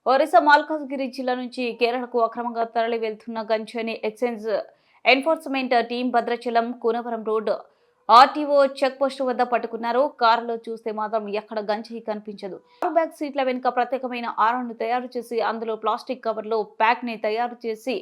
ఒరిస్సా మల్కాజ్గిరి జిల్లా నుంచి కేరళకు అక్రమంగా తరలి వెళ్తున్న గంజాయిని excise enforcement team Bhadrachalam Kunavaram road RTO check post వద్ద పట్టుకున్నారు. కారులో చూస్తే మాత్రం ఎక్కడ గంజాయి కనిపించదు. బ్యాక్ సీట్ల వెనుక ప్రత్యేకమైన ఆరాను తయారు చేసి అందులో ప్లాస్టిక్ కవర్లో ప్యాక్ ని తయారు చేసి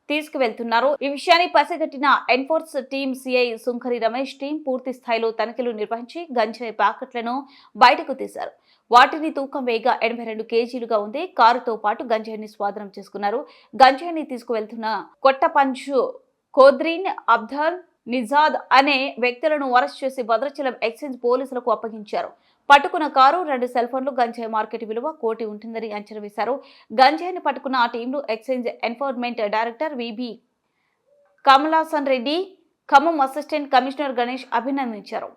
తీసుకువెళ్తున్నారు. ఈ విషయాన్ని పసిగట్టిన ఎన్ఫోర్స్ టీం సిఐ సుంకరి రమేష్ టీం పూర్తి స్థాయిలో తనిఖీలు నిర్వహించి గంజాయి ప్యాకెట్లను బయటకు తీశారు. వాటిని తూకం వేయగా 82 కేజీలుగా ఉంది. కారుతో పాటు గంజాయిని స్వాధీనం చేసుకున్నారు. గంజాయిని తీసుకువెళ్తున్న కొట్టపంచు కోద్రీన్ అబ్దాల్ నిజాద్ అనే వ్యక్తులను అరెస్ట్ చేసి భద్రాచలం ఎక్సైజ్ పోలీసులకు అప్పగించారు. పట్టుకున్న కారు, 2 సెల్ ఫోన్లు, గంజాయి మార్కెట్ విలువ 1 కోటి ఉంటుందని అంచనా వేశారు. గంజాయిని పట్టుకున్న ఆ టీంను excise enforcement director VB Kamalasan Reddy, Khammam assistant commissioner Ganesh అభినందించారు.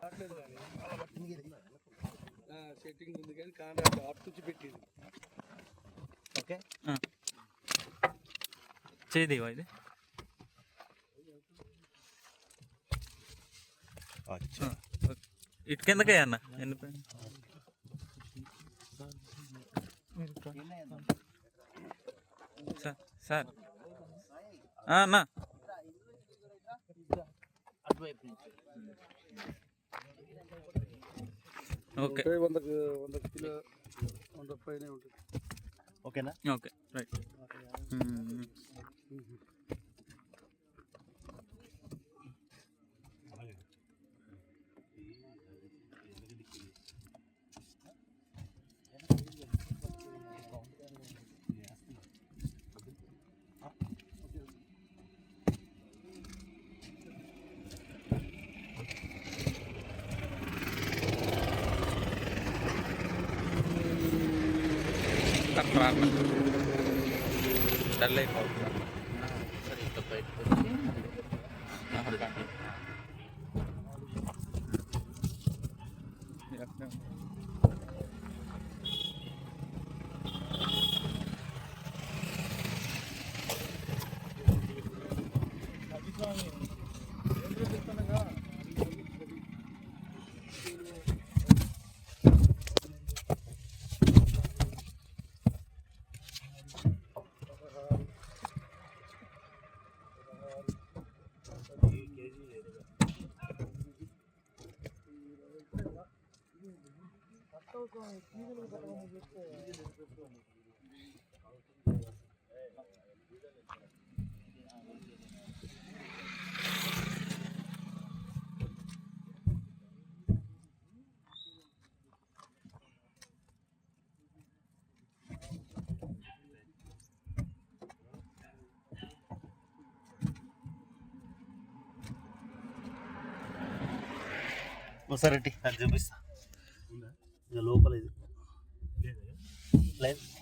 ఇటు కిందకే అన్న సార్ అన్నా ఓకే ఓకేనా ఓకే రైట్. డల్ అయిపోతుంది సరే ఇంకా బయటకు వచ్చి ఒకసారి అది చూపిస్తా లోపల ఇది లేదు.